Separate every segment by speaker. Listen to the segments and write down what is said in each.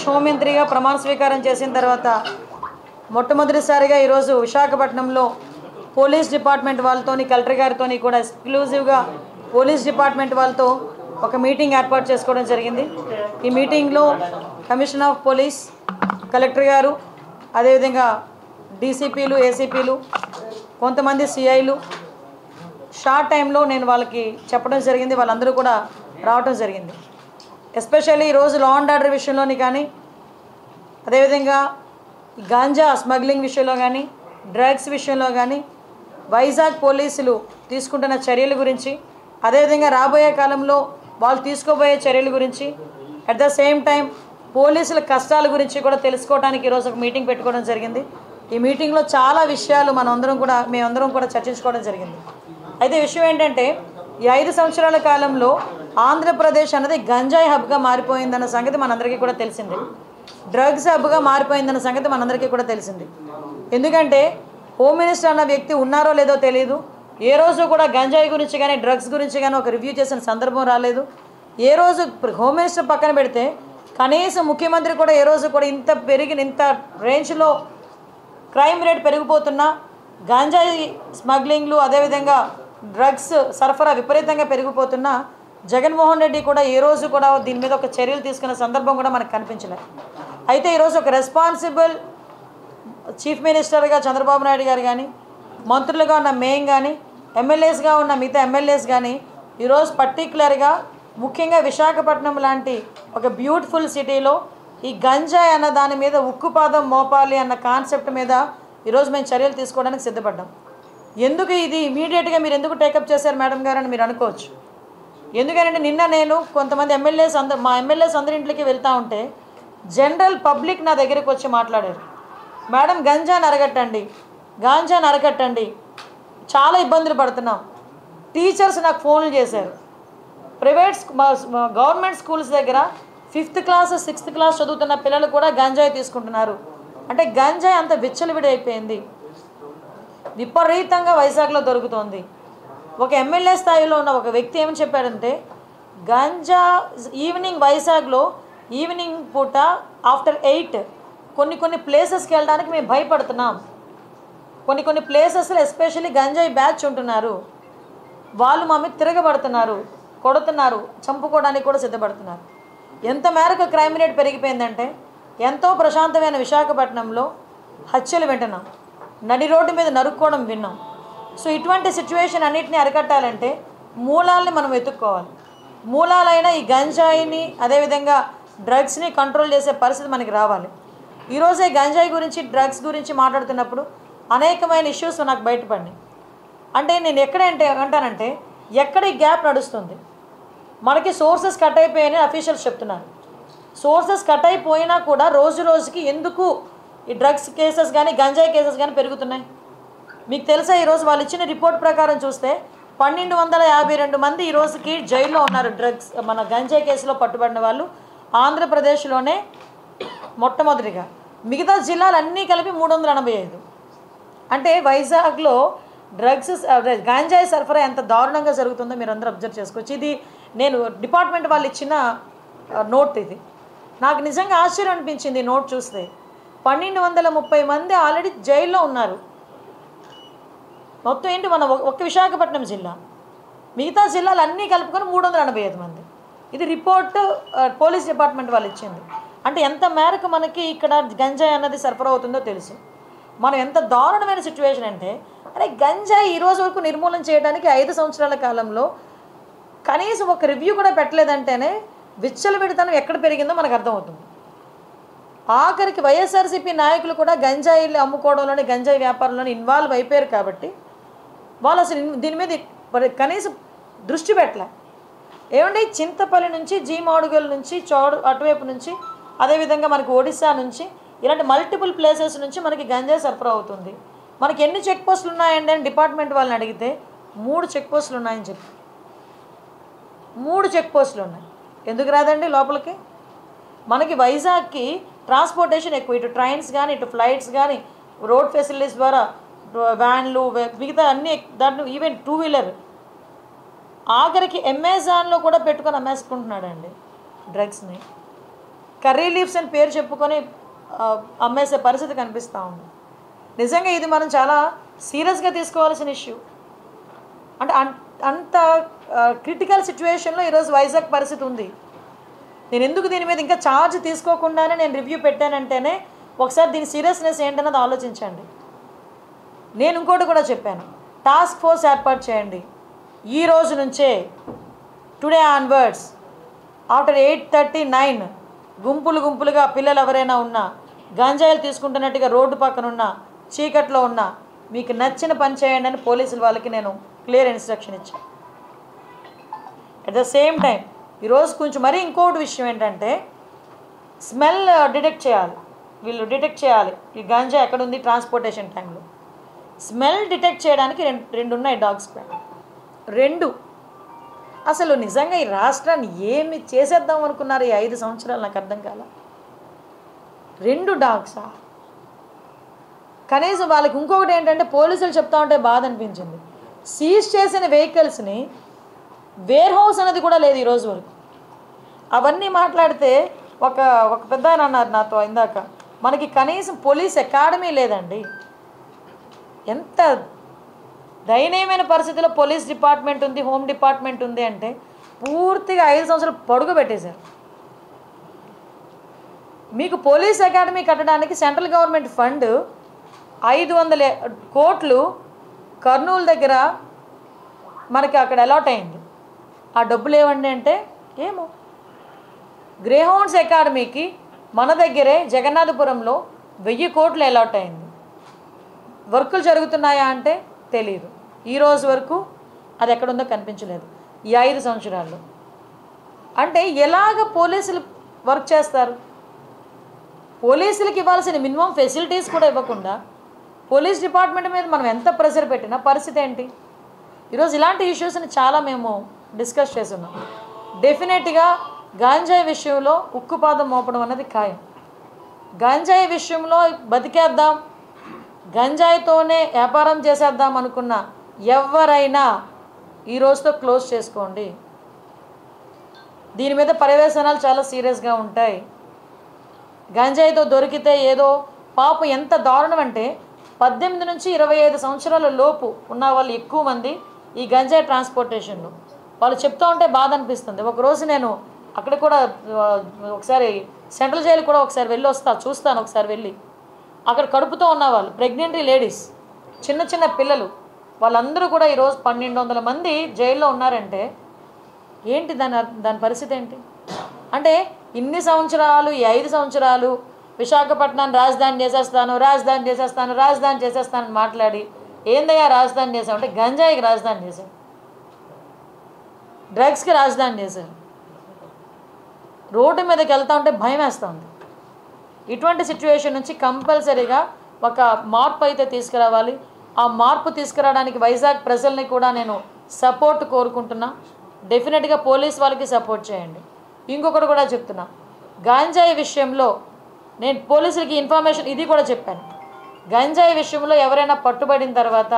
Speaker 1: హోంమంత్రిగా ప్రమాణ స్వీకారం చేసిన తర్వాత మొట్టమొదటిసారిగా ఈరోజు విశాఖపట్నంలో పోలీస్ డిపార్ట్మెంట్ వాళ్ళతోని కలెక్టర్ గారితోని కూడా ఎక్స్క్లూజివ్గా పోలీస్ డిపార్ట్మెంట్ వాళ్ళతో ఒక మీటింగ్ ఏర్పాటు చేసుకోవడం జరిగింది. ఈ మీటింగ్లో కమిషనర్ ఆఫ్ పోలీస్, కలెక్టర్ గారు, అదేవిధంగా డీసీపీలు, ఏసీపీలు, కొంతమంది సిఐలు షార్ట్ టైంలో నేను వాళ్ళకి చెప్పడం జరిగింది. వాళ్ళందరూ కూడా రావడం జరిగింది. ఎస్పెషల్లీ ఈరోజు లా అండ్ ఆర్డర్ విషయంలోని కానీ, అదేవిధంగా గాంజా స్మగ్లింగ్ విషయంలో కానీ, డ్రగ్స్ విషయంలో కానీ వైజాగ్ పోలీసులు తీసుకుంటున్న చర్యల గురించి, అదేవిధంగా రాబోయే కాలంలో వాళ్ళు తీసుకోబోయే చర్యల గురించి, అట్ ద సేమ్ టైం పోలీసుల కష్టాల గురించి కూడా తెలుసుకోవడానికి ఈరోజు ఒక మీటింగ్ పెట్టుకోవడం జరిగింది. ఈ మీటింగ్లో చాలా విషయాలు మేమందరం కూడా చర్చించుకోవడం జరిగింది. అయితే విషయం ఏంటంటే, ఈ 5 సంవత్సరాల కాలంలో ఆంధ్రప్రదేశ్ అన్నది గంజాయి హబ్గా మారిపోయిందన్న సంగతి మనందరికీ కూడా తెలిసింది. డ్రగ్స్ హబ్గా మారిపోయిందన్న సంగతి మనందరికీ కూడా తెలిసింది. ఎందుకంటే హోమ్ మినిస్టర్ అన్న వ్యక్తి ఉన్నారో లేదో తెలియదు. ఏ రోజు కూడా గంజాయి గురించి కానీ, డ్రగ్స్ గురించి కానీ ఒక రివ్యూ చేసిన సందర్భం రాలేదు. ఏ రోజు హోమ్ మినిస్టర్ పక్కన పెడితే కనీసం ముఖ్యమంత్రి కూడా ఏ రోజు కూడా ఇంత రేంజ్లో క్రైమ్ రేట్ పెరిగిపోతున్నా, గంజాయి స్మగ్లింగ్లు, అదేవిధంగా డ్రగ్స్ సరఫరా విపరీతంగా పెరిగిపోతున్నా జగన్మోహన్ రెడ్డి కూడా ఏ రోజు కూడా దీని మీద ఒక చర్యలు తీసుకున్న సందర్భం కూడా మనకు కనిపించలేదు. అయితే ఈరోజు ఒక రెస్పాన్సిబుల్ చీఫ్ మినిస్టర్గా చంద్రబాబు నాయుడు గారు కానీ, మంత్రులుగా ఉన్న మేయం కానీ, ఎమ్మెల్యేస్గా ఉన్న మిగతా ఎమ్మెల్యేస్ కానీ ఈరోజు పర్టికులర్గా ముఖ్యంగా విశాఖపట్నం లాంటి ఒక బ్యూటిఫుల్ సిటీలో ఈ గంజాయి అన్న దాని మీద ఉక్కుపాదం మోపాలి అన్న కాన్సెప్ట్ మీద ఈరోజు మేము చర్యలు తీసుకోవడానికి సిద్ధపడ్డాం. ఎందుకు ఇది ఇమీడియట్గా మీరు ఎందుకు టేకప్ చేశారు మేడం గారు అని మీరు అనుకోవచ్చు. ఎందుకంటే నిన్న నేను కొంతమంది మా ఎమ్మెల్యేస్ అందరి ఇంట్లోకి వెళ్తూ ఉంటే జనరల్ పబ్లిక్ నా దగ్గరికి వచ్చి మాట్లాడారు. మేడం గంజాని అరకట్టండి, చాలా ఇబ్బందులు పడుతున్నాం. టీచర్స్ నాకు ఫోన్లు చేశారు. గవర్నమెంట్ స్కూల్స్ దగ్గర 5th క్లాస్ 6th క్లాస్ చదువుతున్న పిల్లలు కూడా గంజాయి తీసుకుంటున్నారు. అంటే గంజాయి అంత విచ్చలవిడైపోయింది, విపరీతంగా వైజాగ్లో దొరుకుతోంది. ఒక ఎమ్మెల్యే స్థాయిలో ఉన్న ఒక వ్యక్తి ఏమని చెప్పాడంటే, గంజా వైజాగ్లో ఈవినింగ్ పూట ఆఫ్టర్ 8 కొన్ని ప్లేసెస్కి వెళ్ళడానికి మేము భయపడుతున్నాం. కొన్ని ప్లేసెస్లో ఎస్పెషల్లీ గంజాయి బ్యాచ్ ఉంటున్నారు, వాళ్ళు మా మీద తిరగబడుతున్నారు, కొడుతున్నారు, చంపుకోవడానికి కూడా సిద్ధపడుతున్నారు. ఎంత మేరకు క్రైమ్ రేట్ పెరిగిపోయిందంటే, ఎంతో ప్రశాంతమైన విశాఖపట్నంలో హత్యలు వింటున్నాం, నడి రోడ్డు మీద నరుక్కోవడం విన్నాం. సో ఇటువంటి సిచ్యువేషన్ అన్నిటిని అరికట్టాలంటే మూలాలని మనం వెతుక్కోవాలి. మూలాలైన ఈ గంజాయిని, అదేవిధంగా డ్రగ్స్ని కంట్రోల్ చేసే పరిస్థితి మనకి రావాలి. ఈరోజే గంజాయి గురించి, డ్రగ్స్ గురించి మాట్లాడుతున్నప్పుడు అనేకమైన ఇష్యూస్ నాకు బయటపడినాయి. అంటే నేను అంటానంటే ఎక్కడ ఈ గ్యాప్ నడుస్తుంది, మనకి సోర్సెస్ కట్ అయిపోయాయని అఫీషియల్స్ చెప్తున్నారు. సోర్సెస్ కట్ అయిపోయినా కూడా రోజు రోజుకి ఎందుకు ఈ డ్రగ్స్ కేసెస్ కానీ, గంజాయి కేసెస్ కానీ పెరుగుతున్నాయి? మీకు తెలుసా, ఈరోజు వాళ్ళు ఇచ్చిన రిపోర్ట్ ప్రకారం చూస్తే 1252 మంది ఈ రోజుకి జైల్లో ఉన్నారు. డ్రగ్స్ మన గంజాయి కేసులో పట్టుబడిన వాళ్ళు ఆంధ్రప్రదేశ్లోనే మొట్టమొదటిగా. మిగతా జిల్లాలన్నీ కలిపి 385. అంటే వైజాగ్లో గంజాయి సరఫరా ఎంత దారుణంగా జరుగుతుందో మీరు అందరూ అబ్జర్వ్ చేసుకోవచ్చు. ఇది నేను డిపార్ట్మెంట్ వాళ్ళు ఇచ్చిన నోట్. ఇది నాకు నిజంగా ఆశ్చర్యం అనిపించింది. నోట్ చూస్తే 1230 మంది ఆల్రెడీ జైల్లో ఉన్నారు. మొత్తం ఏంటి, మన ఒక్క విశాఖపట్నం జిల్లా, మిగతా జిల్లాలు అన్నీ కలుపుకొని 385 మంది. ఇది రిపోర్ట్ పోలీస్ డిపార్ట్మెంట్ వాళ్ళు ఇచ్చింది. అంటే ఎంత మేరకు మనకి ఇక్కడ గంజాయి అన్నది సరఫరా అవుతుందో తెలుసు. మనం ఎంత దారుణమైన సిచ్యువేషన్ అంటే, అరే గంజాయి ఈ రోజు వరకు నిర్మూలన చేయడానికి 5 సంవత్సరాల కాలంలో కనీసం ఒక రివ్యూ కూడా పెట్టలేదంటేనే విచ్చలవిడితనం ఎక్కడ పెరిగిందో మనకు అర్థమవుతుంది. ఆఖరికి వైఎస్ఆర్సీపీ నాయకులు కూడా గంజాయిలు అమ్ముకోవడంలోని, గంజాయి వ్యాపారంలోని ఇన్వాల్వ్ అయిపోయారు. కాబట్టి వాళ్ళు అసలు దీని మీద కనీసం దృష్టి పెట్టలే. ఏమంటే చింతపల్లి నుంచి, జీమాడుగల్ నుంచి, అటువైపు నుంచి, అదేవిధంగా మనకి ఒడిశా నుంచి, ఇలాంటి మల్టిపుల్ ప్లేసెస్ నుంచి మనకి గంజాయి సరఫరా అవుతుంది. మనకి ఎన్ని చెక్ పోస్టులు ఉన్నాయండి అని డిపార్ట్మెంట్ వాళ్ళని అడిగితే 3 చెక్ పోస్టులు ఉన్నాయని చెప్పి. 3 చెక్ పోస్టులు ఉన్నాయి. ఎందుకు రాదండి లోపలికి? మనకి వైజాగ్కి ట్రాన్స్పోర్టేషన్ ఎక్కువ, ఇటు ట్రైన్స్ కానీ, ఇటు ఫ్లైట్స్ కానీ, రోడ్ ఫెసిలిటీస్ ద్వారా వ్యాన్లు, మిగతా అన్నీ, దాంట్లో ఈవెన్ 2 వీలర్, ఆఖరికి అమెజాన్లో కూడా పెట్టుకొని అమ్మేసుకుంటున్నాడండి డ్రగ్స్ని. కర్రీ లీవ్స్ అని పేరు చెప్పుకొని అమ్మేసే పరిస్థితి కనిపిస్తూ ఉంది. నిజంగా ఇది మనం చాలా సీరియస్గా తీసుకోవాల్సిన ఇష్యూ. అంటే అంత క్రిటికల్ సిచ్యువేషన్లో ఈరోజు వైజాగ్ పరిస్థితి ఉంది. నేను ఎందుకు దీని మీద ఇంకా ఛార్జ్ తీసుకోకుండానే నేను రివ్యూ పెట్టానంటేనే ఒకసారి దీని సీరియస్నెస్ ఏంటన్నది ఆలోచించండి. నేను ఇంకోటి కూడా చెప్పాను, టాస్క్ ఫోర్స్ ఏర్పాటు చేయండి. ఈ రోజు నుంచే టుడే ఆన్వర్డ్స్ ఆఫ్టర్ 8:39 గుంపులుగా పిల్లలు ఎవరైనా ఉన్నా, గంజాయిలు తీసుకుంటున్నట్టుగా రోడ్డు పక్కన ఉన్న చీకట్లో ఉన్న, మీకు నచ్చిన పని చేయండి అని పోలీసుల వాళ్ళకి నేను క్లియర్ ఇన్స్ట్రక్షన్ ఇచ్చాను. అట్ ద సేమ్ టైం ఈరోజు కొంచెం మరీ ఇంకోటి విషయం ఏంటంటే, స్మెల్ డిటెక్ట్ చేయాలి. వీళ్ళు డిటెక్ట్ చేయాలి ఈ గంజా ఎక్కడుంది ట్రాన్స్పోర్టేషన్ టైంలో. స్మెల్ డిటెక్ట్ చేయడానికి రెండు ఉన్నాయి డాగ్స్ ప్లాన్. 2 అసలు నిజంగా ఈ రాష్ట్రాన్ని ఏమి చేసేద్దాం అనుకున్నారు ఈ 5 సంవత్సరాలు? నాకు అర్థం కాల. 2 డాగ్సా? కనీసం వాళ్ళకి ఇంకొకటి ఏంటంటే, పోలీసులు చెప్తా ఉంటే బాధ అనిపించింది, సీజ్ చేసిన వెహికల్స్ని వేర్ హౌస్ అనేది కూడా లేదు ఈరోజు వరకు. అవన్నీ మాట్లాడితే ఒక పెద్ద ఆయన అన్నారు నాతో ఇందాక, మనకి కనీసం పోలీస్ అకాడమీ లేదండి. ఎంత దయనీయమైన పరిస్థితిలో పోలీస్ డిపార్ట్మెంట్ ఉంది, హోమ్ డిపార్ట్మెంట్ ఉంది అంటే పూర్తిగా 5 సంవత్సరాలు పొడుగు పెట్టేశారు. మీకు పోలీస్ అకాడమీ కట్టడానికి సెంట్రల్ గవర్నమెంట్ ఫండ్ 500 కోట్లు కర్నూలు దగ్గర మనకి అక్కడ అలాట్ అయింది. ఆ డబ్బులు ఏమండి అంటే ఏమో. గ్రేహౌండ్స్ అకాడమీకి మన దగ్గరే జగన్నాథపురంలో 1000 కోట్లు అలాట్ అయింది. వర్కులు జరుగుతున్నాయా అంటే తెలియదు. ఈరోజు వరకు అది ఎక్కడుందో కనిపించలేదు ఈ 5 సంవత్సరాల్లో. అంటే ఎలాగ పోలీసులు వర్క్ చేస్తారు? పోలీసులకు ఇవ్వాల్సిన మినిమం ఫెసిలిటీస్ కూడా ఇవ్వకుండా పోలీస్ డిపార్ట్మెంట్ మీద మనం ఎంత ప్రెషర్ పెట్టినా పరిస్థితి ఏంటి? ఈరోజు ఇలాంటి ఇష్యూస్ని చాలా మేము డిస్కస్ చేస్తున్నాం. డెఫినెట్గా గాంజాయి విషయంలో ఉక్కుపాదం మోపడం అనేది ఖాయం. గంజాయి విషయంలో బతికేద్దాం, గంజాయితోనే వ్యాపారం చేసేద్దాం అనుకున్న ఎవరైనా ఈ రోజుతో క్లోజ్ చేసుకోండి. దీని మీద పర్యవేక్షణాలు చాలా సీరియస్గా ఉంటాయి. గంజాయితో దొరికితే ఏదో పాపం ఎంత దారుణం అంటే 18 నుంచి 25 సంవత్సరాల లోపు ఉన్న వాళ్ళు ఎక్కువ మంది ఈ గంజాయి ట్రాన్స్పోర్టేషన్లో. వాళ్ళు చెప్తూ ఉంటే బాధ అనిపిస్తుంది. ఒకరోజు నేను అక్కడ కూడా ఒకసారి సెంట్రల్ జైలు కూడా ఒకసారి వెళ్ళి చూస్తాను ఒకసారి వెళ్ళి. అక్కడ కడుపుతో ఉన్నవాళ్ళు, ప్రెగ్నెంట్ లేడీస్, చిన్న పిల్లలు, వాళ్ళందరూ కూడా ఈరోజు 1200 మంది జైల్లో ఉన్నారంటే ఏంటి దాని పరిస్థితి ఏంటి? అంటే ఇన్ని సంవత్సరాలు, ఈ 5 సంవత్సరాలు విశాఖపట్నాన్ని రాజధాని చేసేస్తానని మాట్లాడి ఏందయ్యా రాజధాని చేసామంటే గంజాయికి రాజధాని చేశారు, డ్రగ్స్కి రాజధాని చేశారు. రోడ్డు మీదకి వెళ్తూ ఉంటే భయం వేస్తూ ఉంది. ఇటువంటి సిచ్యువేషన్ నుంచి కంపల్సరీగా ఒక మార్పు అయితే తీసుకురావాలి. ఆ మార్పు తీసుకురావడానికి వైజాగ్ ప్రజల్ని కూడా నేను సపోర్ట్ కోరుకుంటున్నా. డెఫినెట్గా పోలీస్ వాళ్ళకి సపోర్ట్ చేయండి. ఇంకొకటి కూడా చెప్తున్నా, గంజాయి విషయంలో నేను పోలీసులకి ఇన్ఫర్మేషన్ ఇది కూడా చెప్పాను. గంజాయి విషయంలో ఎవరైనా పట్టుబడిన తర్వాత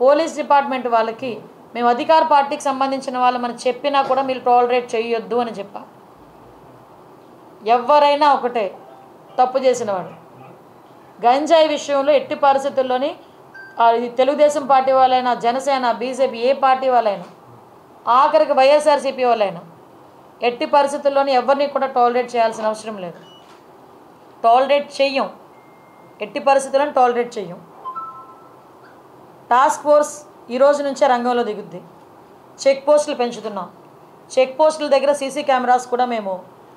Speaker 1: పోలీస్ డిపార్ట్మెంట్ వాళ్ళకి మేము అధికార పార్టీకి సంబంధించిన వాళ్ళు మనం చెప్పినా కూడా మీరు టాలరేట్ చేయొద్దు అని చెప్పా. ఎవరైనా ఒకటే తప్పు చేసినవాడు గంజాయి విషయంలో ఎట్టి పరిస్థితుల్లోని తెలుగుదేశం పార్టీ వాళ్ళైనా, జనసేన, బీజేపీ ఏ పార్టీ వాళ్ళైనా, ఆఖరికి వైఎస్ఆర్సీపీ వాళ్ళైనా ఎట్టి పరిస్థితుల్లోని ఎవరిని కూడా టాలరేట్ చేయాల్సిన అవసరం లేదు. టాలరేట్ చెయ్యం, ఎట్టి పరిస్థితులను టాలరేట్ చెయ్యం. టాస్క్ ఫోర్స్ ఈ రోజు నుంచే రంగంలో దిగుద్ది. చెక్ పోస్టులు పెంచుతున్నాం. చెక్ పోస్టుల దగ్గర సీసీ కెమెరాస్ కూడా మేము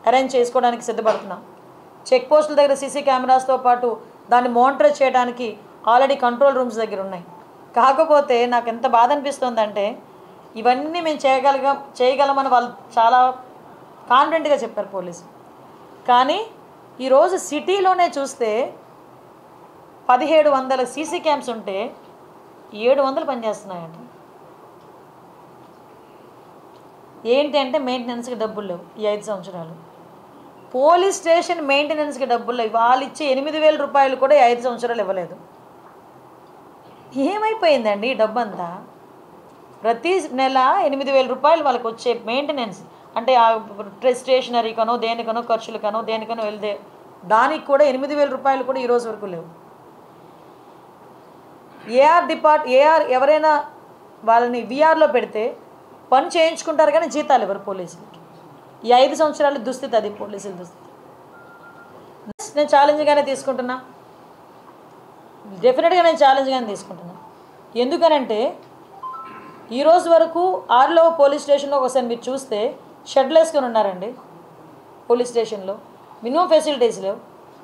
Speaker 1: అరేంజ్ చేసుకోవడానికి సిద్ధపడుతున్నాం. చెక్ పోస్టుల దగ్గర సీసీ కెమెరాస్తో పాటు దాన్ని మానిటర్ చేయడానికి ఆల్రెడీ కంట్రోల్ రూమ్స్ దగ్గర ఉన్నాయి. కాకపోతే నాకు ఎంత బాధ అనిపిస్తుందంటే ఇవన్నీ మేము చేయగలమని వాళ్ళు చాలా కాన్ఫిడెంట్గా చెప్పారు పోలీసు. కానీ ఈరోజు సిటీలోనే చూస్తే 1700 సీసీ క్యామ్స్ ఉంటే 700 పనిచేస్తున్నాయంట. ఏంటి అంటే మెయింటెనెన్స్కి డబ్బులు లేవు. ఈ 5 సంవత్సరాలు పోలీస్ స్టేషన్ మెయింటెనెన్స్కి డబ్బులు లేవు. వాళ్ళు ఇచ్చే 8000 రూపాయలు కూడా ఈ 5 సంవత్సరాలు ఇవ్వలేదు. ఏమైపోయిందండి ఈ డబ్బంతా? ప్రతి నెల 8000 రూపాయలు వాళ్ళకి వచ్చే మెయింటెనెన్స్, అంటే ఆ స్టేషనరీకనో దేనికనో ఖర్చులకనో దేనికనో వెళ్తే దానికి కూడా 8,000 రూపాయలు కూడా ఈరోజు వరకు లేవు. ఏఆర్ ఎవరైనా వాళ్ళని విఆర్లో పెడితే పని చేయించుకుంటారు కానీ జీతాలు ఎవరు పోలీసులకి. ఈ 5 సంవత్సరాల దుస్థితి అది పోలీసుల దుస్థితి. నేను ఛాలెంజ్గానే తీసుకుంటున్నా, డెఫినెట్గా నేను ఛాలెంజ్గానే తీసుకుంటున్నా. ఎందుకనంటే ఈరోజు వరకు ఆర్లో పోలీస్ స్టేషన్లో ఒకసారి మీరు చూస్తే షెడ్లు వేసుకొని ఉన్నారండి. పోలీస్ స్టేషన్లో మినిమం ఫెసిలిటీస్ లేవు,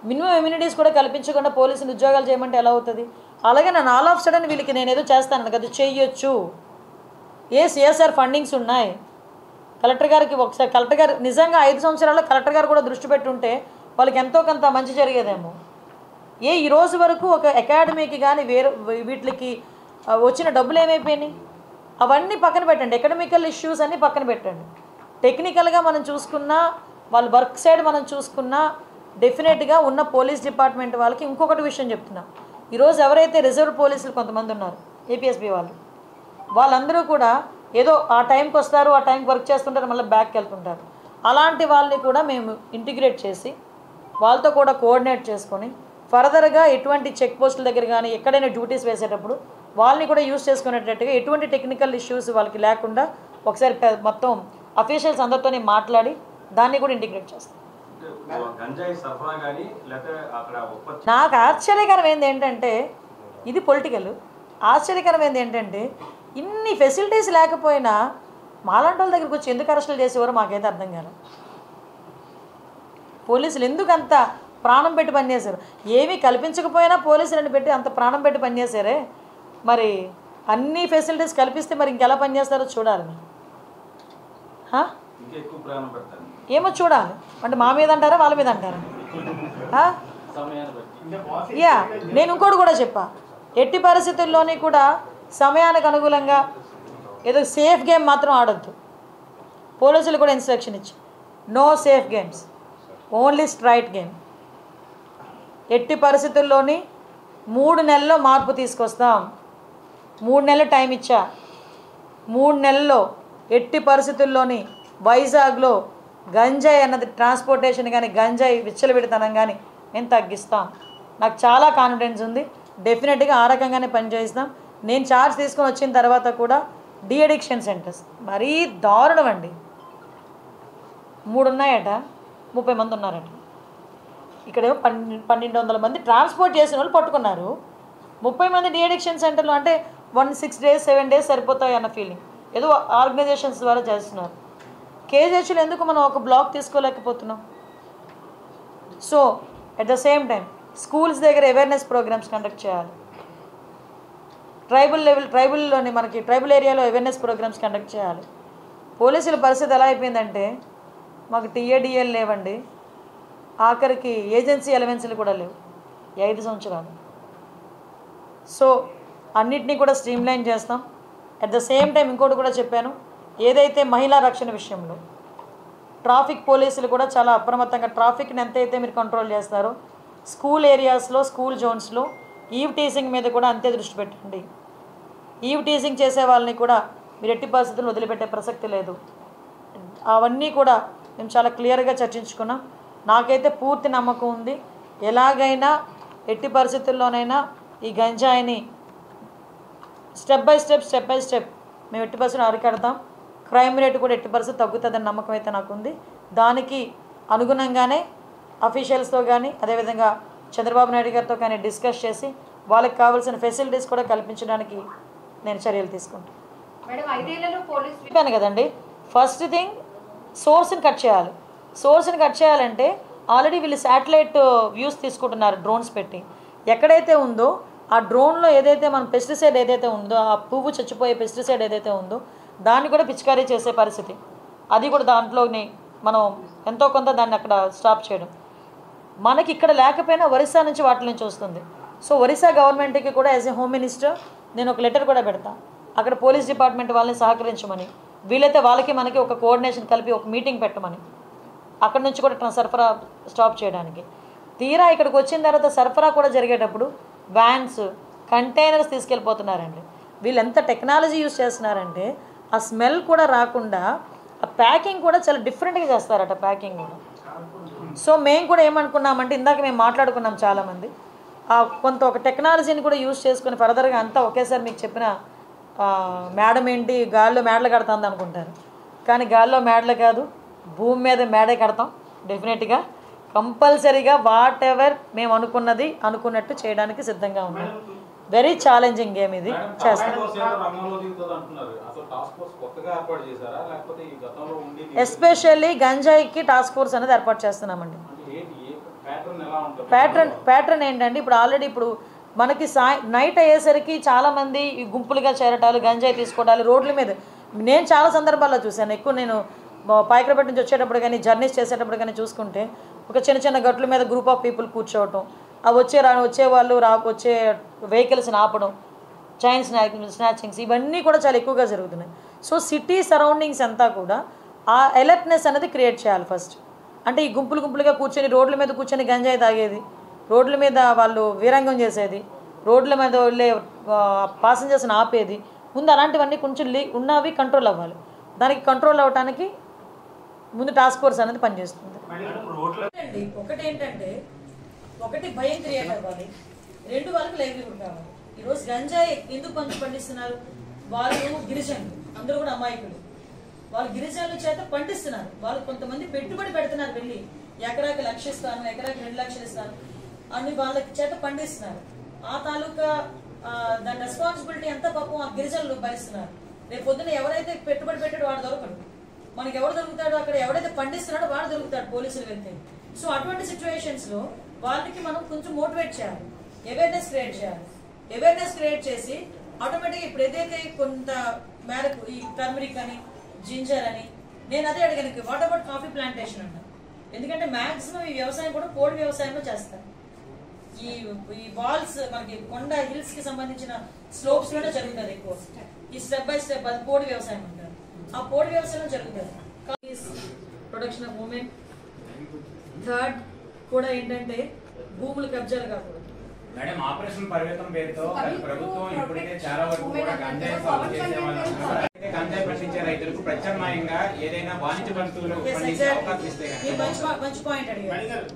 Speaker 1: మినిమం ఇమ్యూనిటీస్ కూడా కల్పించకుండా పోలీసులు ఉద్యోగాలు చేయమంటే ఎలా అవుతుంది? అలాగే నన్ను ఆల్ ఆఫ్ సడన్ వీళ్ళకి నేను ఏదో చేస్తాను కదా, చెయ్యొచ్చు. సిఎస్ఆర్ ఫండింగ్స్ ఉన్నాయి. కలెక్టర్ గారికి ఒకసారి కలెక్టర్ గారు నిజంగా 5 సంవత్సరాల్లో కలెక్టర్ గారు కూడా దృష్టి పెట్టుంటే వాళ్ళకి ఎంతో కొంత మంచి జరిగేదేమో. ఈ రోజు వరకు ఒక అకాడమీకి కానీ వీటికి వచ్చిన డబ్బులు ఏమైపోయినాయి? అవన్నీ పక్కన పెట్టండి. ఎకడమికల్ ఇష్యూస్ అన్నీ పక్కన పెట్టండి. టెక్నికల్గా మనం చూసుకున్నా, వాళ్ళ వర్క్ సైడ్ మనం చూసుకున్నా డెఫినెట్గా ఉన్న పోలీస్ డిపార్ట్మెంట్ వాళ్ళకి ఇంకొకటి విషయం చెప్తున్నా. ఈరోజు ఎవరైతే రిజర్వ్ పోలీసులు కొంతమంది ఉన్నారు, ఏపీఎస్బీ వాళ్ళందరూ కూడా ఏదో ఆ టైంకి వస్తారు, ఆ టైంకి వర్క్ చేస్తుంటారు, మళ్ళీ బ్యాక్కి వెళ్తుంటారు. అలాంటి వాళ్ళని కూడా మేము ఇంటిగ్రేట్ చేసి వాళ్ళతో కూడా కోఆర్డినేట్ చేసుకొని ఫర్దర్గా ఎటువంటి చెక్ పోస్టుల దగ్గర కానీ ఎక్కడైనా డ్యూటీస్ వేసేటప్పుడు వాళ్ళని కూడా యూజ్ చేసుకునేటట్టుగా ఎటువంటి టెక్నికల్ ఇష్యూస్ వాళ్ళకి లేకుండా ఒకసారి మొత్తం అఫీషియల్స్ అందరితోనే మాట్లాడి దాన్ని కూడా ఇంటిగ్రేట్ చేస్తాం. నాకు ఆశ్చర్యకరమైంది ఏంటంటే, ఇది పొలిటికల్, ఆశ్చర్యకరమైంది ఏంటంటే ఇన్ని ఫెసిలిటీస్ లేకపోయినా మాలాంటి వాళ్ళ దగ్గరికి వచ్చి ఎందుకు అరెస్టులు చేసేవారో మాకైతే అర్థం కాదు. పోలీసులు ఎందుకు అంత ప్రాణం పెట్టి పనిచేశారు? ఏమీ కల్పించకపోయినా పోలీసులను పెట్టి అంత ప్రాణం పెట్టి పనిచేశారే. మరి అన్ని ఫెసిలిటీస్ కల్పిస్తే మరి ఇంకెలా పనిచేస్తారో చూడాలి. ఏమో చూడాలి. అంటే మా మీద అంటారా వాళ్ళ మీద అంటారా? నేను ఇంకోటి కూడా చెప్పా, ఎట్టి పరిస్థితుల్లోని కూడా సమయానికి అనుకూలంగా ఏదో సేఫ్ గేమ్ మాత్రం ఆడొద్దు. పోలీసులు కూడా ఇన్స్ట్రక్షన్ ఇచ్చి no safe games, only straight game. ఎట్టి పరిస్థితుల్లోని 3 నెలల్లో మార్పు తీసుకొస్తాం. 3 నెలలు టైం ఇచ్చా. 3 నెలల్లో ఎట్టి పరిస్థితుల్లోని వైజాగ్లో గంజాయి అన్నది ట్రాన్స్పోర్టేషన్ కానీ గంజాయి విచ్చలవిడితనం కానీ మేము తగ్గిస్తాం. నాకు చాలా కాన్ఫిడెన్స్ ఉంది. డెఫినెట్గా ఆ రకంగానే పనిచేస్తాం. నేను ఛార్జ్ తీసుకొని వచ్చిన తర్వాత కూడా డీ అడిక్షన్ సెంటర్స్ మరీ దారుణం అండి. 3 ఉన్నాయట, 30 మంది ఉన్నారట. ఇక్కడేమో 1,200 మంది ట్రాన్స్పోర్ట్ చేసిన వాళ్ళు పట్టుకున్నారు. 30 మంది డీ అడిక్షన్ సెంటర్లు అంటే 6 days 7 days సరిపోతాయి అన్న ఫీలింగ్. ఏదో ఆర్గనైజేషన్స్ ద్వారా చేస్తున్నారు. కేజీహెచ్లో ఎందుకు మనం ఒక బ్లాక్ తీసుకోలేకపోతున్నాం? So at the same time schools దగ్గర అవేర్నెస్ ప్రోగ్రామ్స్ కండక్ట్ చేయాలి. ట్రైబుల్లోని మనకి ట్రైబల్ ఏరియాలో అవేర్నెస్ ప్రోగ్రామ్స్ కండక్ట్ చేయాలి. పోలీసుల పరిస్థితి ఎలా అయిపోయిందంటే మాకు టీఏడిఎల్ లేవండి, ఆఖరికి ఏజెన్సీ అలవెన్స్లు కూడా లేవు 5 సంవత్సరాలు. సో అన్నిటినీ కూడా స్ట్రీమ్లైన్ చేస్తాం. అట్ ద సేమ్ టైం ఇంకోటి కూడా చెప్పాను, ఏదైతే మహిళా రక్షణ విషయంలో ట్రాఫిక్ పోలీసులు కూడా చాలా అప్రమత్తంగా ట్రాఫిక్ని ఎంతైతే మీరు కంట్రోల్ చేస్తారో స్కూల్ ఏరియాస్లో స్కూల్ జోన్స్లో ఈవ్ టీజింగ్ మీద కూడా అంతే దృష్టి పెట్టండి. ఈవ్ టీజింగ్ చేసే వాళ్ళని కూడా మీరు ఎట్టి పరిస్థితులను వదిలిపెట్టే ప్రసక్తి లేదు. అవన్నీ కూడా మేము చాలా క్లియర్గా చర్చించుకున్నాం. నాకైతే పూర్తి నమ్మకం ఉంది, ఎలాగైనా ఎట్టి పరిస్థితుల్లోనైనా ఈ గంజాయిని స్టెప్ బై స్టెప్ మేము ఎట్టి పరిస్థితులు అరికడతాం. క్రైమ్ రేటు కూడా ఎట్టి పరిస్థితి తగ్గుతుందని నమ్మకం అయితే నాకుంది. దానికి అనుగుణంగానే అఫీషియల్స్తో కానీ అదేవిధంగా చంద్రబాబు నాయుడు గారితో కానీ డిస్కస్ చేసి వాళ్ళకి కావాల్సిన ఫెసిలిటీస్ కూడా కల్పించడానికి నేను చర్యలు తీసుకుంటాను. చెప్పాను కదండి, ఫస్ట్ థింగ్ సోర్స్ని కట్ చేయాలి. సోర్స్ని కట్ చేయాలంటే ఆల్రెడీ వీళ్ళు శాటిలైట్ వ్యూస్ తీసుకుంటున్నారు డ్రోన్స్ పెట్టి. ఎక్కడైతే ఉందో ఆ డ్రోన్లో ఏదైతే మన పెస్టిసైడ్ ఏదైతే ఉందో, ఆ పువ్వు చచ్చిపోయే పెస్టిసైడ్ ఏదైతే ఉందో దాన్ని కూడా పిచికారీ చేసే పరిస్థితి, అది కూడా దాంట్లోని మనం ఎంతో కొంత దాన్ని అక్కడ స్టాప్ చేయడం. మనకి ఇక్కడ లేకపోయినా ఒరిస్సా నుంచి వాటి నుంచి వస్తుంది. సో ఒరిస్సా గవర్నమెంట్కి కూడా యాజ్ ఏ హోమ్ మినిస్టర్ నేను ఒక లెటర్ కూడా పెడతాను, అక్కడ పోలీస్ డిపార్ట్మెంట్ వాళ్ళని సహకరించమని, వీలైతే వాళ్ళకి మనకి ఒక కోఆర్డినేషన్ కలిపి ఒక మీటింగ్ పెట్టమని, అక్కడ నుంచి కూడా సరఫరా స్టాప్ చేయడానికి. తీరా ఇక్కడికి వచ్చిన తర్వాత సరఫరా కూడా జరిగేటప్పుడు వ్యాన్స్ కంటైనర్స్ తీసుకెళ్ళిపోతున్నారండి. వీళ్ళు ఎంత టెక్నాలజీ యూజ్ చేస్తున్నారంటే ఆ స్మెల్ కూడా రాకుండా ఆ ప్యాకింగ్ కూడా చాలా డిఫరెంట్గా చేస్తారట ప్యాకింగ్ కూడా. సో మేము కూడా ఏమనుకున్నామంటే ఇందాక మేము మాట్లాడుకున్నాం చాలామంది కొంత ఒక టెక్నాలజీని కూడా యూజ్ చేసుకుని ఫర్దర్గా అంతా ఒకేసారి మీకు చెప్పిన మేడం ఏంటి గాల్లో మేడలు కడతాంది అనుకుంటారు, కానీ గాల్లో మేడలు కాదు, భూమి మీద మేడే కడతాం డెఫినెట్గా. కంపల్సరీగా వాట్ ఎవర్ మేము అనుకున్నట్టు చేయడానికి సిద్ధంగా ఉన్నాం. వెరీ ఛాలెంజింగ్ గేమ్ ఇది చేస్తాం. ఎస్పెషల్లీ గంజాయికి టాస్క్ ఫోర్స్ అనేది ఏర్పాటు చేస్తున్నామండి. ప్యాటర్న్ ఏంటంటే ఇప్పుడు ఆల్రెడీ ఇప్పుడు మనకి నైట్ అయ్యేసరికి చాలామంది ఈ గుంపులుగా చేరటాలు, గంజాయి తీసుకోవడాలు రోడ్ల మీద నేను చాలా సందర్భాల్లో చూశాను. ఎక్కువ నేను పాయకరపేట నుంచి వచ్చేటప్పుడు కానీ జర్నీస్ చేసేటప్పుడు కానీ చూసుకుంటే ఒక చిన్న చిన్న గట్ల మీద గ్రూప్ ఆఫ్ పీపుల్ కూర్చోవటం, వచ్చేవాళ్ళు వచ్చే వెహికల్స్ని ఆపడం, చైన్ స్నాచింగ్స్ ఇవన్నీ కూడా చాలా ఎక్కువగా జరుగుతున్నాయి. సో సిటీ సరౌండింగ్స్ అంతా కూడా ఆ అలర్ట్నెస్ అనేది క్రియేట్ చేయాలి ఫస్ట్. అంటే ఈ గుంపులుగా కూర్చొని రోడ్ల మీద కూర్చొని గంజాయి తాగేది, రోడ్ల మీద వాళ్ళు వీరంగం చేసేది, రోడ్ల మీద వెళ్ళే పాసెంజర్స్ని ఆపేది, ముందు అలాంటివన్నీ కొంచెం ఉన్నవి కంట్రోల్ అవ్వాలి. దానికి కంట్రోల్ అవ్వడానికి ముందు టాస్క్ ఫోర్స్ అనేది పనిచేస్తుంది. ఒకటి ఏంటంటే భయం క్రియేట్ అవ్వాలి, రెండు వాళ్ళకి లైవ్లీహుడ్ కావాలి. ఈరోజు గంజాయి ఎందుకు పండిస్తున్నారు? వాళ్ళు గిరిజనులు, అందరూ కూడా అమాయకులు. వాళ్ళు గిరిజనుల చేత పండిస్తున్నారు. వాళ్ళు కొంతమంది పెట్టుబడి పెడుతున్నారు, వెళ్ళి ఎకరాకి 1 లక్ష ఇస్తాను, ఎకరాకి 2 లక్షలు ఇస్తాను అని వాళ్ళకి చేత పండిస్తున్నారు. ఆ తాలూకా దాని రెస్పాన్సిబిలిటీ అంతా పాపం ఆ గిరిజనులు భరిస్తున్నారు. రేపు పొద్దున ఎవరైతే పెట్టుబడి పెట్టాడో వాడు దొరకడు, మనకి ఎవరు దొరుకుతాడో అక్కడ ఎవరైతే పండిస్తున్నాడో వాడు దొరుకుతాడు పోలీసులు వెళ్తే. సో అటువంటి సిచ్యువేషన్స్ లో వాళ్ళకి మనం కొంచెం మోటివేట్ చేయాలి, అవేర్నెస్ క్రియేట్ చేయాలి. అవేర్నెస్ క్రియేట్ చేసి ఆటోమేటిక్గా ఇప్పుడు ఏదైతే కొంత మేరకు ఈ టర్మరిక్ అని జింజర్ అని నేను అదే అడిగాను, వాట్ అబౌట్ కాఫీ ప్లాంటేషన్ అంట. ఎందుకంటే మాక్సిమం ఈ వ్యవసాయం కూడా పోడు వ్యవసాయంలో చేస్తారు. ఈ వాల్స్ మనకి కొండ హిల్స్ కి సంబంధించిన స్లోప్స్ లోనే జరుగుతుంది ఎక్కువ. ఈ స్టెప్ బై స్టెప్ అది పోడు వ్యవసాయం అంటారు. ఆ పోడు వ్యవసాయంలో జరుగుతుంది. Production of women. థర్డ్ కూడా ఏంటంటే భూములు కబ్జాలు కాకూడదు.
Speaker 2: మేడం ఆపరేషన్ పరివేతం పేరుతో ప్రభుత్వం ఇప్పటికే చాలా వరకు కూడా గంజాయి సాగు చేసే వాళ్ళు గంజాయి పండించే రైతులకు ప్రత్యామ్నాయంగా ఏదైనా వాణిజ్య వస్తువులు పండించే అవకాశం ఇస్తే
Speaker 1: మంచి పాయింట్ అడిగారు.